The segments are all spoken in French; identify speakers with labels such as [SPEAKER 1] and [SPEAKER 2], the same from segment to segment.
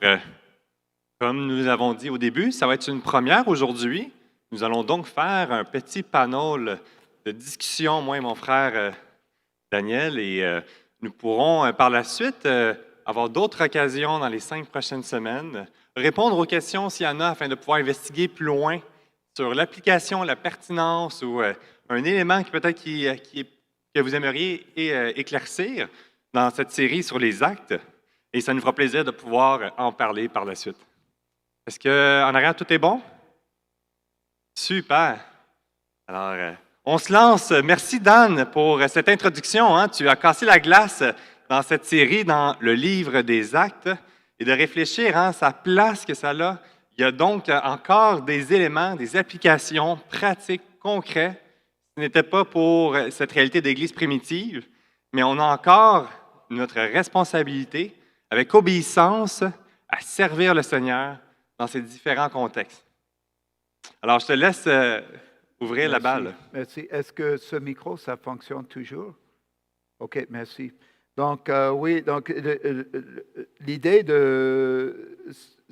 [SPEAKER 1] Euh, Comme nous avons dit au début, ça va être une première aujourd'hui. Nous allons donc faire un petit panel de discussion, moi et mon frère Daniel, et nous pourrons par la suite avoir d'autres occasions dans les 5 prochaines semaines, répondre aux questions s'il y en a afin de pouvoir investiguer plus loin sur l'application, la pertinence ou un élément qui peut-être que vous aimeriez éclaircir dans cette série sur les actes. Et ça nous fera plaisir de pouvoir en parler par la suite. Est-ce qu'en arrière, tout est bon? Super. Alors, on se lance. Merci, Dan, pour cette introduction. Hein. Tu as cassé la glace dans cette série, dans le livre des Actes, et de réfléchir à sa place que ça a. Il y a donc encore des éléments, des applications pratiques, concrètes. Ce n'était pas pour cette réalité d'Église primitive, mais on a encore notre responsabilité, avec obéissance, à servir le Seigneur dans ces différents contextes. Alors, je te laisse ouvrir la balle.
[SPEAKER 2] Merci. Est-ce que ce micro, ça fonctionne toujours? OK, merci. Donc, oui, donc l'idée de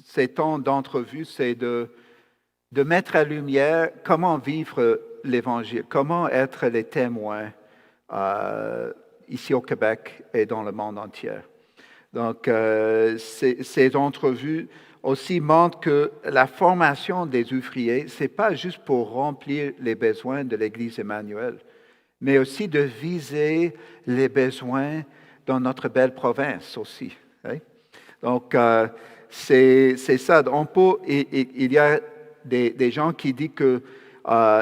[SPEAKER 2] ces temps d'entrevue, c'est de mettre à lumière comment vivre l'Évangile, comment être les témoins ici au Québec et dans le monde entier. Donc, ces entrevues aussi montrent que la formation des ouvriers, ce n'est pas juste pour remplir les besoins de l'Église Emmanuel, mais aussi de viser les besoins dans notre belle province aussi. Hein? Donc, c'est ça. Il y a des gens qui disent que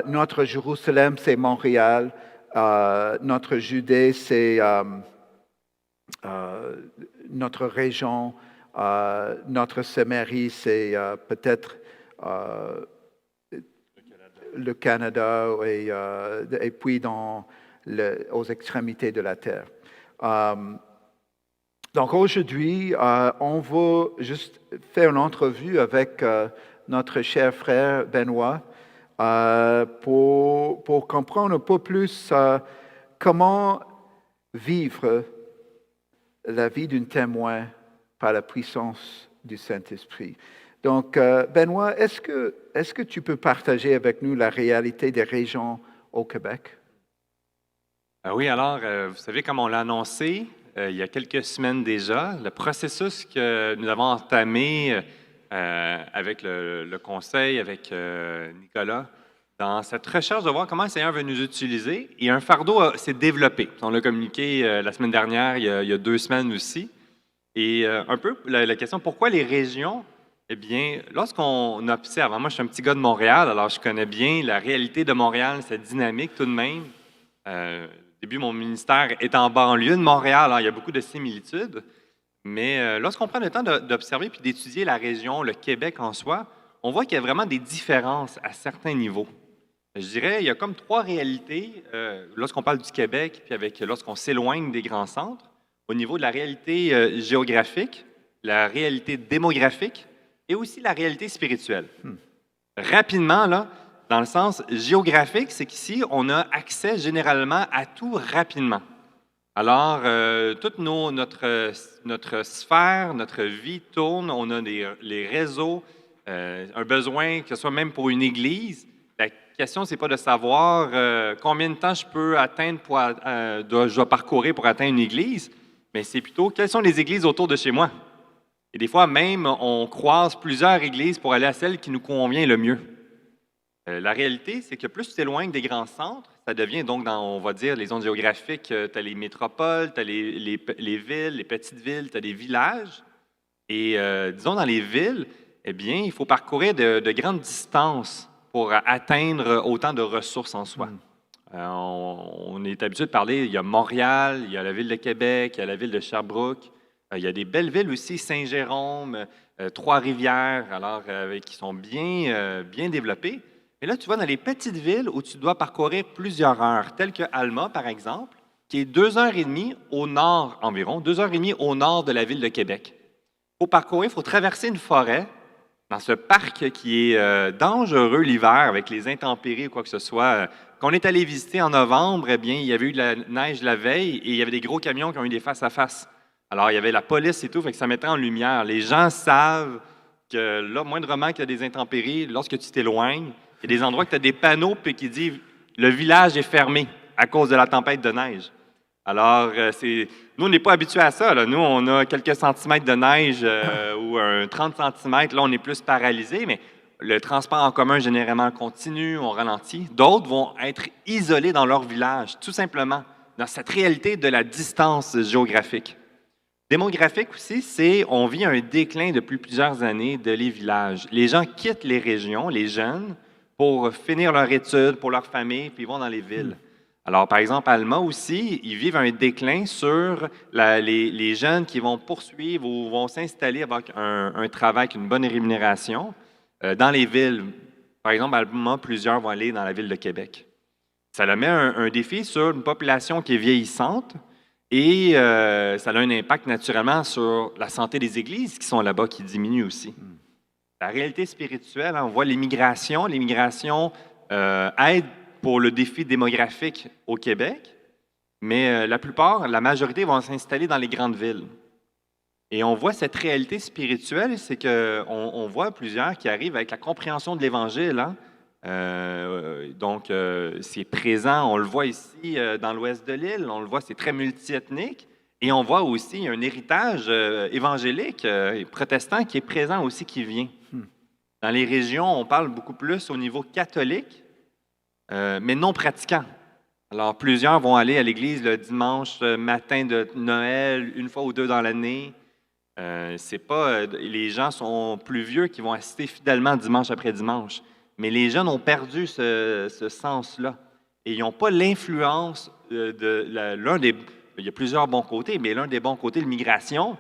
[SPEAKER 2] notre Jérusalem, c'est Montréal, notre Judée, c'est notre région, notre Samarie, c'est peut-être le Canada et puis aux extrémités de la terre. Donc aujourd'hui, on va juste faire une entrevue avec notre cher frère Benoît pour comprendre un peu plus comment vivre la vie d'un témoin par la puissance du Saint-Esprit. Donc, Benoît, est-ce que tu peux partager avec nous la réalité des régions au Québec?
[SPEAKER 1] Oui, alors, vous savez, comme on l'a annoncé il y a quelques semaines déjà, le processus que nous avons entamé avec le conseil, avec Nicolas, dans cette recherche de voir comment le Seigneur veut nous utiliser, et un fardeau s'est développé. On l'a communiqué la semaine dernière, il y a 2 semaines aussi. Et un peu la question, pourquoi les régions? Eh bien, lorsqu'on observe, moi je suis un petit gars de Montréal, alors je connais bien la réalité de Montréal, cette dynamique tout de même. Au début, mon ministère est en banlieue de Montréal, alors il y a beaucoup de similitudes. Mais lorsqu'on prend le temps d'observer puis d'étudier la région, le Québec en soi, on voit qu'il y a vraiment des différences à certains niveaux. Je dirais, il y a comme 3 réalités lorsqu'on parle du Québec, puis lorsqu'on s'éloigne des grands centres, au niveau de la réalité géographique, la réalité démographique et aussi la réalité spirituelle. Rapidement, là, dans le sens géographique, c'est qu'ici, on a accès généralement à tout rapidement. Alors, toute notre sphère, notre vie tourne, on a les réseaux, un besoin, que ce soit même pour une église. La question, ce n'est pas de savoir combien de temps je peux atteindre, je dois parcourir pour atteindre une église, mais c'est plutôt quelles sont les églises autour de chez moi. Et des fois, même, on croise plusieurs églises pour aller à celle qui nous convient le mieux. La réalité, c'est que plus tu t'éloignes des grands centres, ça devient donc on va dire, les zones géographiques, tu as les métropoles, tu as les villes, les petites villes, tu as des villages. Et disons, dans les villes, eh bien, il faut parcourir de grandes distances pour atteindre autant de ressources en soi. On est habitué de parler, il y a Montréal, il y a la ville de Québec, il y a la ville de Sherbrooke, il y a des belles villes aussi, Saint-Jérôme, Trois-Rivières, alors qui sont bien développées. Mais là, tu vas dans les petites villes où tu dois parcourir plusieurs heures, telles que Alma, par exemple, qui est 2h30 au nord environ, 2h30 au nord de la ville de Québec. Pour parcourir, il faut traverser une forêt dans ce parc qui est dangereux l'hiver avec les intempéries ou quoi que ce soit. Quand on est allé visiter en novembre, eh bien, il y avait eu de la neige la veille et il y avait des gros camions qui ont eu des face-à-face. Alors, il y avait la police et tout, fait que ça mettait en lumière. Les gens savent que là, moindrement qu'il y a des intempéries, lorsque tu t'éloignes, il y a des endroits que tu as des panneaux puis qui disent le village est fermé à cause de la tempête de neige. Alors, nous, on n'est pas habitués à ça. Là. Nous, on a quelques centimètres de neige ou un 30 centimètres. Là, on est plus paralysé, mais le transport en commun, généralement, continue, on ralentit. D'autres vont être isolés dans leur village, tout simplement, dans cette réalité de la distance géographique. Démographique aussi, c'est on vit un déclin depuis plusieurs années de les villages. Les gens quittent les régions, les jeunes, pour finir leur études, pour leur famille, puis ils vont dans les villes. Alors, par exemple, à Alma aussi, ils vivent un déclin sur les jeunes qui vont poursuivre ou vont s'installer avec un travail avec une bonne rémunération dans les villes. Par exemple, à Alma, plusieurs vont aller dans la ville de Québec. Ça leur met un défi sur une population qui est vieillissante et ça a un impact naturellement sur la santé des églises qui sont là-bas, qui diminue aussi. La réalité spirituelle, on voit l'immigration. L'immigration aide pour le défi démographique au Québec, mais la majorité vont s'installer dans les grandes villes. Et on voit cette réalité spirituelle, c'est qu'on voit plusieurs qui arrivent avec la compréhension de l'Évangile. Hein? Donc, c'est présent, on le voit ici dans l'ouest de l'île, on le voit, c'est très multiethnique. Et on voit aussi un héritage évangélique et protestant qui est présent aussi, qui vient. Dans les régions, on parle beaucoup plus au niveau catholique, mais non pratiquant. Alors, plusieurs vont aller à l'église le dimanche matin de Noël, une fois ou deux dans l'année. C'est pas les gens sont plus vieux qui vont assister fidèlement dimanche après dimanche. Mais les jeunes ont perdu ce sens-là. Et ils n'ont pas l'influence l'un des... Il y a plusieurs bons côtés, mais l'un des bons côtés de l'immigration,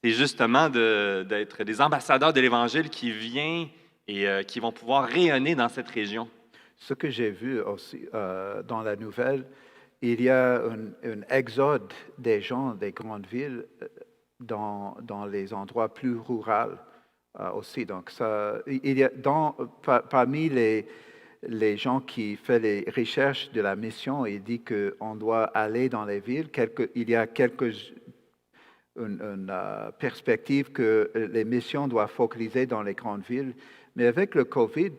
[SPEAKER 1] c'est justement d'être des ambassadeurs de l'Évangile qui viennent et qui vont pouvoir rayonner dans cette région.
[SPEAKER 2] Ce que j'ai vu aussi dans la nouvelle, il y a un exode des gens des grandes villes dans les endroits plus ruraux aussi. Donc, il y a parmi les gens qui font les recherches de la mission, il dit qu'on doit aller dans les villes. Il y a une perspective que les missions doivent focaliser dans les grandes villes. Mais avec le COVID,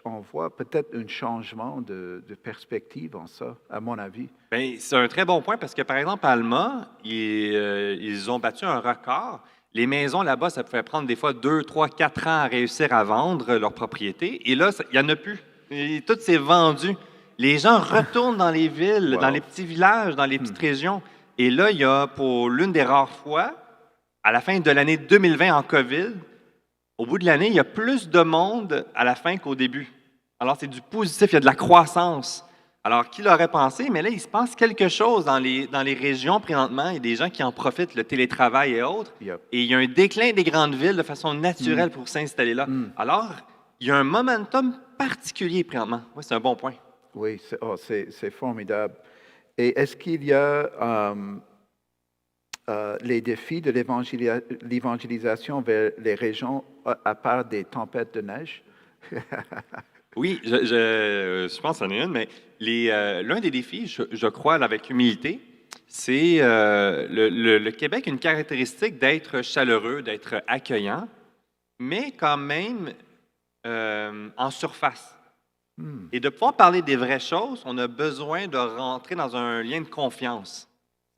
[SPEAKER 2] on voit peut-être un changement de perspective en ça, à mon avis.
[SPEAKER 1] Bien, c'est un très bon point parce que, par exemple, à Alma, ils ont battu un record. Les maisons là-bas, ça pouvait prendre des fois 2, 3, 4 ans à réussir à vendre leur propriété. Et là, il n'y en a plus. Tout s'est vendu. Les gens retournent dans les villes,
[SPEAKER 2] Wow.
[SPEAKER 1] dans les petits villages, dans les petites régions. Et là, il y a, pour l'une des rares fois, à la fin de l'année 2020 en COVID, au bout de l'année, il y a plus de monde à la fin qu'au début. Alors, c'est du positif, il y a de la croissance. Alors, qui l'aurait pensé? Mais là, il se passe quelque chose dans les régions présentement. Il y a des gens qui en profitent, le télétravail et autres.
[SPEAKER 2] Yep.
[SPEAKER 1] Et il y a un déclin des grandes villes de façon naturelle pour s'installer là. Alors, il y a un momentum particulier présentement. Oui, c'est un bon point.
[SPEAKER 2] Oui, c'est formidable. Et est-ce qu'il y a les défis de l'évangélisation vers les régions à part des tempêtes de neige?
[SPEAKER 1] Oui, je pense que c'en est une, mais l'un des défis, je crois, avec humilité, c'est le Québec a une caractéristique d'être chaleureux, d'être accueillant, mais quand même en surface. Et de pouvoir parler des vraies choses, on a besoin de rentrer dans un lien de confiance.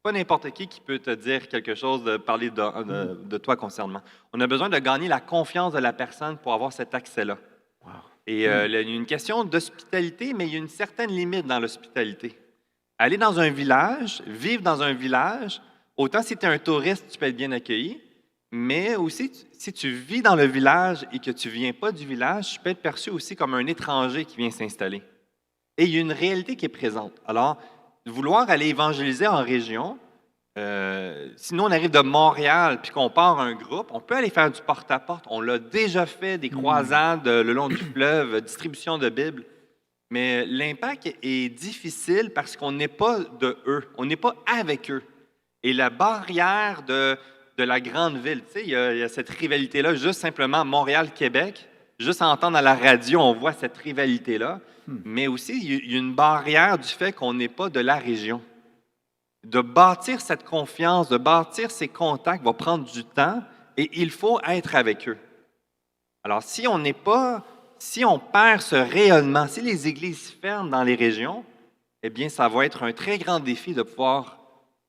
[SPEAKER 1] Pas n'importe qui peut te dire quelque chose, de parler de toi concernant. On a besoin de gagner la confiance de la personne pour avoir cet accès-là.
[SPEAKER 2] Wow.
[SPEAKER 1] Et il y a une question d'hospitalité, mais il y a une certaine limite dans l'hospitalité. Aller dans un village, vivre dans un village, autant si tu es un touriste, tu peux être bien accueilli, mais aussi si tu vis dans le village et que tu ne viens pas du village, tu peux être perçu aussi comme un étranger qui vient s'installer. Et il y a une réalité qui est présente. Alors, vouloir aller évangéliser en région, sinon on arrive de Montréal puis qu'on part un groupe, on peut aller faire du porte-à-porte. On l'a déjà fait, des croisades le long du fleuve, distribution de Bibles. Mais l'impact est difficile parce qu'on n'est pas de eux, on n'est pas avec eux. Et la barrière de la grande ville, tu sais, il y a cette rivalité-là, juste simplement Montréal-Québec, juste à entendre à la radio, on voit cette rivalité-là. Mais aussi, il y a une barrière du fait qu'on n'est pas de la région. De bâtir cette confiance, de bâtir ces contacts va prendre du temps et il faut être avec eux. Alors, si on perd ce rayonnement, si les églises ferment dans les régions, eh bien, ça va être un très grand défi de pouvoir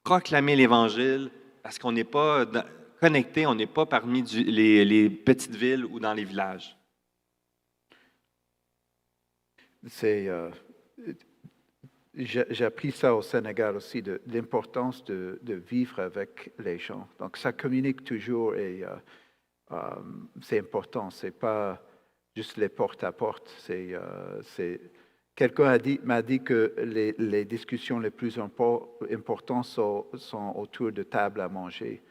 [SPEAKER 1] proclamer l'Évangile parce qu'on n'est pas connecté, on n'est pas parmi les petites villes ou dans les villages.
[SPEAKER 2] J'ai appris ça au Sénégal aussi, de l'importance de vivre avec les gens. Donc, ça communique toujours et c'est important. C'est pas juste les porte à porte. Quelqu'un m'a dit que les discussions les plus importantes sont autour de tables à manger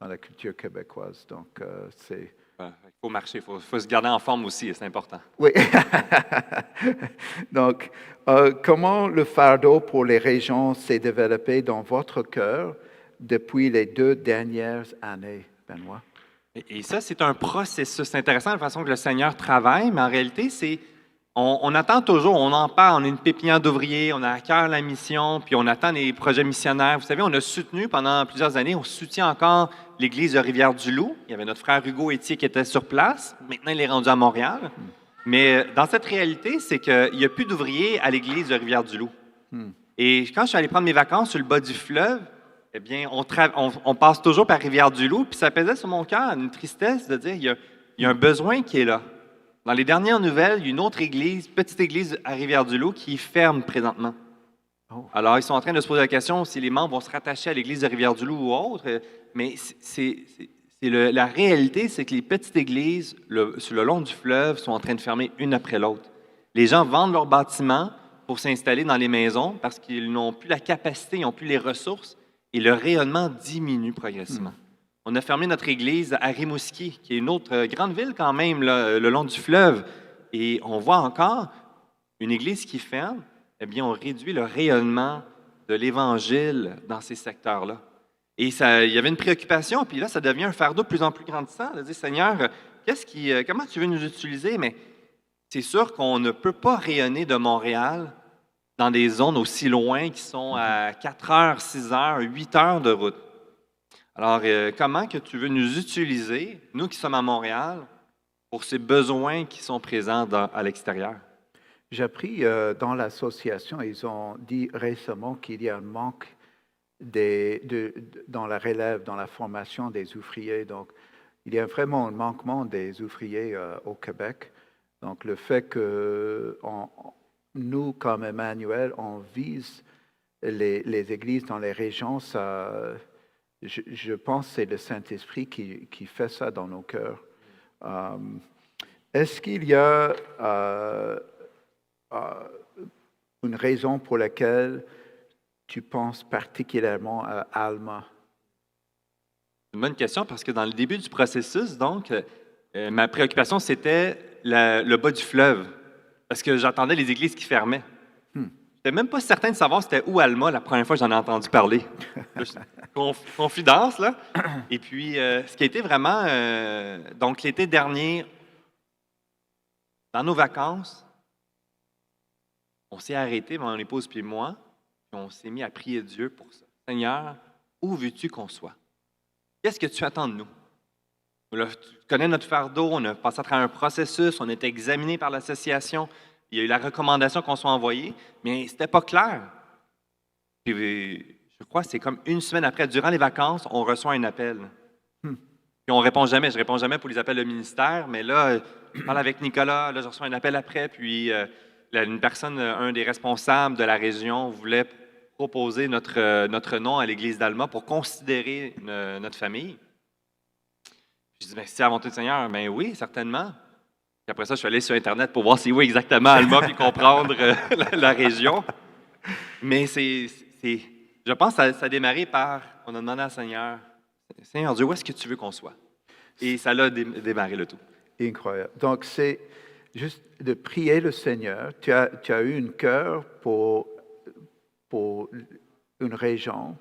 [SPEAKER 2] dans la culture québécoise. Donc, c'est...
[SPEAKER 1] Il faut marcher, il faut se garder en forme aussi, c'est important.
[SPEAKER 2] Oui. Donc, comment le fardeau pour les régions s'est développé dans votre cœur depuis les 2 dernières années, Benoît?
[SPEAKER 1] Et ça, c'est un processus. C'est intéressant la façon que le Seigneur travaille, mais en réalité, on attend toujours, on en parle, on est une pépinière d'ouvriers, on a à cœur la mission, puis on attend les projets missionnaires. Vous savez, on a soutenu pendant plusieurs années, on soutient encore l'Église de Rivière-du-Loup. Il y avait notre frère Hugo Étier qui était sur place. Maintenant, il est rendu à Montréal. Mais dans cette réalité, c'est qu'il n'y a plus d'ouvriers à l'Église de Rivière-du-Loup. Et quand je suis allé prendre mes vacances sur le bas du fleuve, eh bien, on passe toujours par Rivière-du-Loup, puis ça pesait sur mon cœur une tristesse de dire il y a un besoin qui est là. Dans les dernières nouvelles, il y a une autre église, petite église à Rivière-du-Loup, qui ferme présentement.
[SPEAKER 2] Oh.
[SPEAKER 1] Alors, ils sont en train de se poser la question si les membres vont se rattacher à l'église de Rivière-du-Loup ou autre. Mais la réalité, c'est que les petites églises sur le long du fleuve sont en train de fermer une après l'autre. Les gens vendent leurs bâtiments pour s'installer dans les maisons parce qu'ils n'ont plus la capacité, ils n'ont plus les ressources et le rayonnement diminue progressivement. On a fermé notre église à Rimouski, qui est une autre grande ville quand même, là, le long du fleuve. Et on voit encore une église qui ferme, eh bien, on réduit le rayonnement de l'Évangile dans ces secteurs-là. Et il y avait une préoccupation, puis là, ça devient un fardeau de plus en plus grandissant. De dire, Seigneur, comment tu veux nous utiliser? Mais c'est sûr qu'on ne peut pas rayonner de Montréal dans des zones aussi loin qui sont à 4 heures, 6 heures, 8 heures de route. Alors, comment que tu veux nous utiliser, nous qui sommes à Montréal, pour ces besoins qui sont présents à l'extérieur?
[SPEAKER 2] J'ai appris dans l'association, ils ont dit récemment qu'il y a un manque dans la relève, dans la formation des ouvriers. Donc, il y a vraiment un manquement des ouvriers au Québec. Donc, le fait que nous, comme Emmanuel, on vise les églises dans les régions, ça... Je pense que c'est le Saint-Esprit qui fait ça dans nos cœurs. Est-ce qu'il y a une raison pour laquelle tu penses particulièrement à Alma?
[SPEAKER 1] C'est une bonne question parce que dans le début du processus, donc, ma préoccupation, c'était le bas du fleuve parce que j'entendais les églises qui fermaient. Je n'étais même pas certain de savoir c'était où Alma la première fois que j'en ai entendu parler. Confidence, là. Et puis, ce qui a été vraiment... donc, l'été dernier, dans nos vacances, on s'est arrêté, mon épouse puis moi, puis on s'est mis à prier Dieu pour ça. Seigneur, où veux-tu qu'on soit? Qu'est-ce que tu attends de nous? Là, tu connais notre fardeau, on a passé à travers un processus, on a été examiné par l'association, il y a eu la recommandation qu'on soit envoyé, mais ce n'était pas clair. Puis, je crois que c'est comme une semaine après, durant les vacances, on reçoit un appel. Puis on ne répond jamais. Je ne réponds jamais pour les appels de ministère, mais là, je parle avec Nicolas, là, je reçois un appel après, puis une personne, un des responsables de la région, voulait proposer notre nom à l'Église d'Alma pour considérer notre famille. Je dis, c'est à la volonté du Seigneur. Ben oui, certainement. Puis après ça, je suis allé sur Internet pour voir c'est où exactement Alma, puis comprendre la région. Mais je pense que ça a démarré par, on a demandé à Seigneur, Seigneur Dieu, où est-ce que tu veux qu'on soit? Et ça l'a démarré le tout.
[SPEAKER 2] Incroyable. Donc, c'est juste de prier le Seigneur. Tu as eu un cœur pour une région.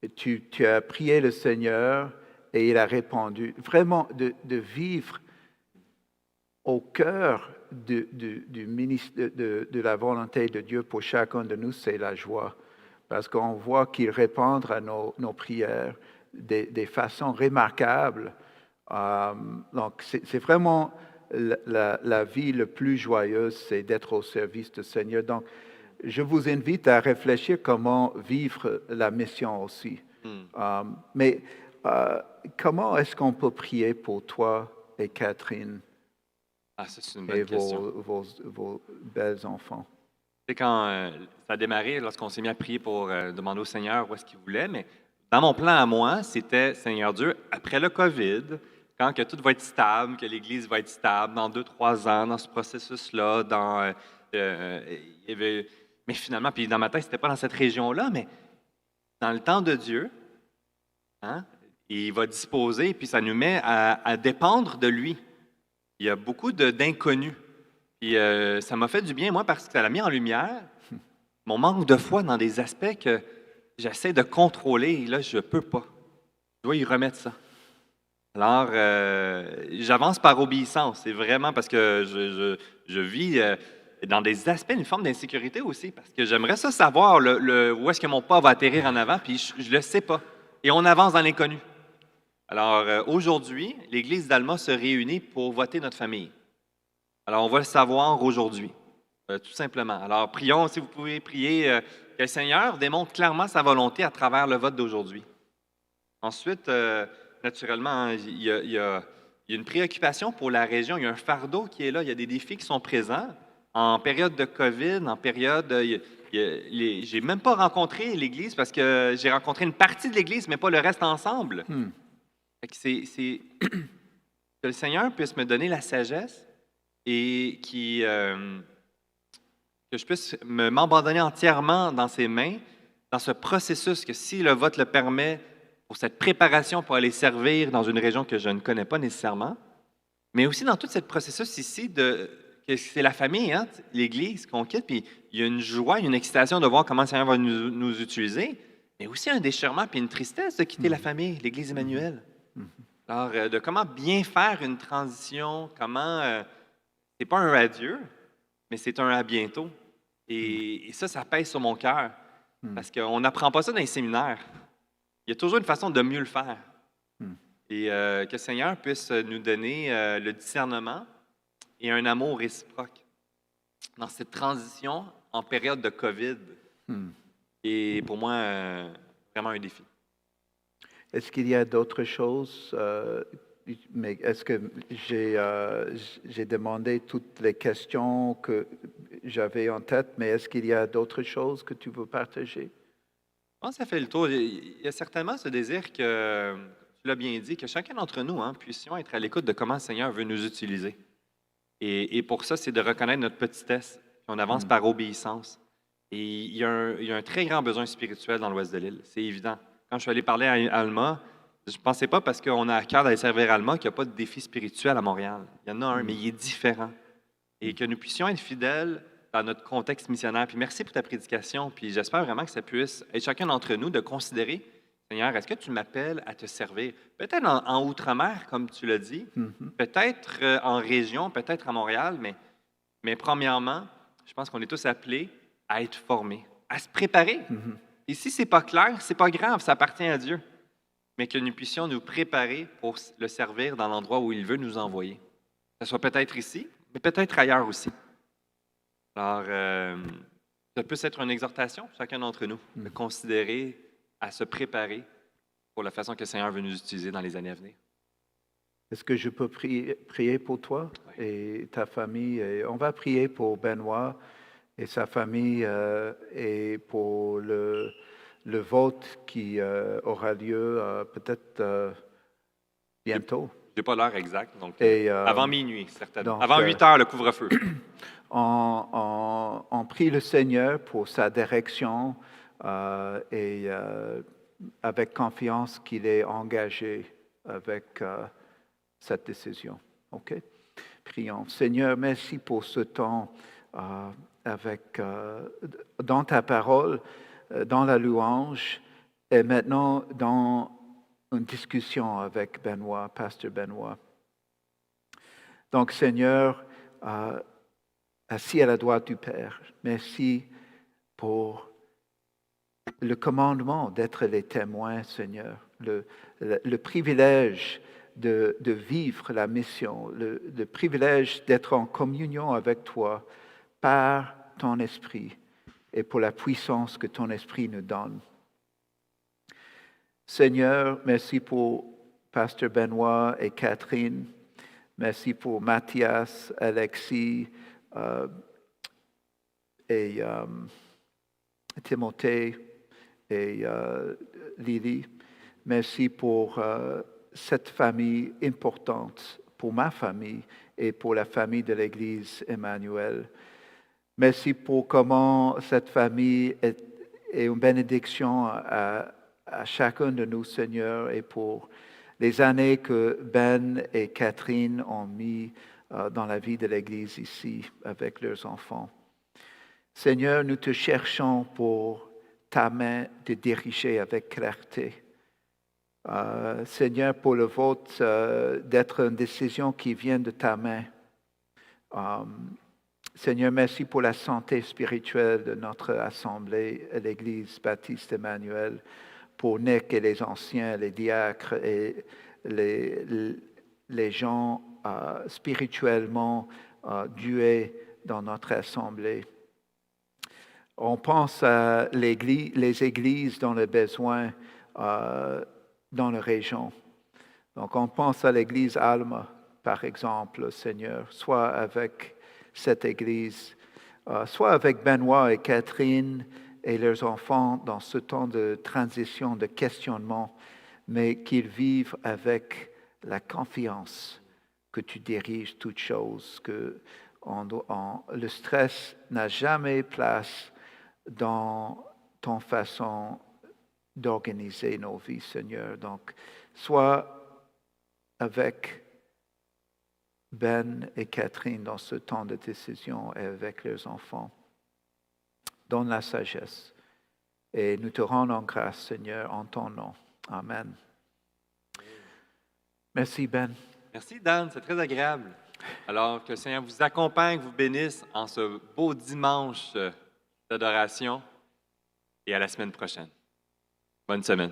[SPEAKER 2] Et tu as prié le Seigneur et il a répondu. Vraiment, de vivre au cœur de la volonté de Dieu pour chacun de nous, c'est la joie. parce qu'on voit qu'il répond à nos prières des façons remarquables. Donc, c'est vraiment la vie la plus joyeuse, c'est d'être au service du Seigneur. Donc, je vous invite à réfléchir comment vivre la mission aussi. Mais comment est-ce qu'on peut prier pour toi et Catherine
[SPEAKER 1] Ah, ça, c'est une
[SPEAKER 2] et
[SPEAKER 1] bonne question.
[SPEAKER 2] vos belles enfants?
[SPEAKER 1] C'est quand ça a démarré, lorsqu'on s'est mis à prier pour demander au Seigneur où est-ce qu'il voulait, mais dans mon plan à moi, c'était, Seigneur Dieu, après le COVID, quand que tout va être stable, que l'Église va être stable dans 2, 3 ans, dans ce processus-là, il y avait- mais finalement, puis dans ma tête, c'était pas dans cette région-là, mais dans le temps de Dieu, hein, il va disposer, puis ça nous met à dépendre de lui. Il y a beaucoup d'inconnus. Puis ça m'a fait du bien, moi, parce que ça l'a mis en lumière mon manque de foi dans des aspects que j'essaie de contrôler. Et là, je ne peux pas. Je dois y remettre ça. Alors, j'avance par obéissance. C'est vraiment parce que je vis dans des aspects, une forme d'insécurité aussi, parce que j'aimerais ça savoir où est-ce que mon pas va atterrir en avant, puis je ne le sais pas. Et on avance dans l'inconnu. Alors, aujourd'hui, l'Église d'Alma se réunit pour voter notre famille. Alors, on va le savoir aujourd'hui, tout simplement. Alors, prions, si vous pouvez prier, que le Seigneur démontre clairement sa volonté à travers le vote d'aujourd'hui. Ensuite, naturellement, hein, il y a une préoccupation pour la région, il y a un fardeau qui est là, il y a des défis qui sont présents. En période de COVID, en période... j'ai même pas rencontré l'Église parce que j'ai rencontré une partie de l'Église, mais pas le reste ensemble. Fait que que le Seigneur puisse me donner la sagesse et que je puisse m'abandonner entièrement dans ses mains, dans ce processus que si le vote le permet, pour cette préparation pour aller servir dans une région que je ne connais pas nécessairement, mais aussi dans tout ce processus ici que c'est la famille, hein, l'Église qu'on quitte, puis il y a une joie, une excitation de voir comment le Seigneur va nous utiliser, mais aussi un déchirement puis une tristesse de quitter la famille, l'Église Emmanuel. Alors, de comment bien faire une transition, comment... c'est pas un adieu, mais c'est un à bientôt. Et ça pèse sur mon cœur. Parce qu'on n'apprend pas ça dans les séminaires. Il y a toujours une façon de mieux le faire. Et que le Seigneur puisse nous donner le discernement et un amour réciproque dans cette transition en période de COVID. Et pour moi, vraiment un défi.
[SPEAKER 2] Est-ce qu'il y a d'autres choses? Mais est-ce que j'ai demandé toutes les questions que j'avais en tête, mais est-ce qu'il y a d'autres choses que tu veux partager?
[SPEAKER 1] Je pense que ça fait le tour. Il y a certainement ce désir que, tu l'as bien dit, que chacun d'entre nous puissions être à l'écoute de comment le Seigneur veut nous utiliser. Et pour ça, c'est de reconnaître notre petitesse, puis on avance par obéissance. Et il y a un très grand besoin spirituel dans l'ouest de l'île, c'est évident. Quand je suis allé parler à Alma, je ne pensais pas parce qu'on a à cœur d'aller servir Alma qu'il n'y a pas de défi spirituel à Montréal. Il y en a un, mais il est différent. Et que nous puissions être fidèles dans notre contexte missionnaire. Puis merci pour ta prédication. Puis j'espère vraiment que ça puisse être chacun d'entre nous de considérer, Seigneur, est-ce que tu m'appelles à te servir? Peut-être en outre-mer, comme tu l'as dit, peut-être en région, peut-être à Montréal, mais premièrement, je pense qu'on est tous appelés à être formés, à se préparer. Et si ce n'est pas clair, ce n'est pas grave, ça appartient à Dieu. Mais que nous puissions nous préparer pour le servir dans l'endroit où il veut nous envoyer. Que ce soit peut-être ici, mais peut-être ailleurs aussi. Alors, ça peut être une exhortation pour chacun d'entre nous, de considérer à se préparer pour la façon que le Seigneur veut nous utiliser dans les années à venir.
[SPEAKER 2] Est-ce que je peux prier pour toi et ta famille? Et on va prier pour Benoît et sa famille et pour le vote qui aura lieu peut-être bientôt.
[SPEAKER 1] Je n'ai pas l'heure exacte, donc avant minuit, certainement.
[SPEAKER 2] Donc,
[SPEAKER 1] Avant 8 heures, le couvre-feu.
[SPEAKER 2] On prie le Seigneur pour sa direction et avec confiance qu'il est engagé avec cette décision. OK? Prions. Seigneur, merci pour ce temps dans ta parole, dans la louange et maintenant dans une discussion avec Benoît, Pasteur Benoît. Donc, Seigneur, assis à la droite du Père, merci pour le commandement d'être les témoins, Seigneur, le privilège de vivre la mission, le privilège d'être en communion avec toi par ton esprit et pour la puissance que ton esprit nous donne. Seigneur, merci pour Pasteur Benoît et Catherine. Merci pour Mathias, Alexis et Timothée et Lily. Merci pour cette famille importante, pour ma famille et pour la famille de l'Église Emmanuel. Merci pour comment cette famille est une bénédiction à chacun de nous, Seigneur, et pour les années que Ben et Catherine ont mis dans la vie de l'Église ici avec leurs enfants. Seigneur, nous te cherchons pour ta main de diriger avec clarté. Seigneur, pour le vote d'être une décision qui vient de ta main. Seigneur, merci pour la santé spirituelle de notre assemblée, l'Église baptiste Emmanuel, pour Nick et les anciens, les diacres et les gens spirituellement doués dans notre assemblée. On pense à les églises dans le besoin dans la région. Donc, on pense à l'église Alma, par exemple, Seigneur, soit avec cette église, soit avec Benoît et Catherine et leurs enfants dans ce temps de transition, de questionnement, mais qu'ils vivent avec la confiance que tu diriges toutes choses, que le stress n'a jamais place dans ton façon d'organiser nos vies, Seigneur. Donc, sois avec Ben et Catherine dans ce temps de décision et avec leurs enfants. Donne la sagesse. Et nous te rendons grâce, Seigneur, en ton nom. Amen. Merci, Ben.
[SPEAKER 1] Merci, Dan. C'est très agréable. Alors, que le Seigneur vous accompagne, vous bénisse en ce beau dimanche d'adoration et à la semaine prochaine. Bonne semaine.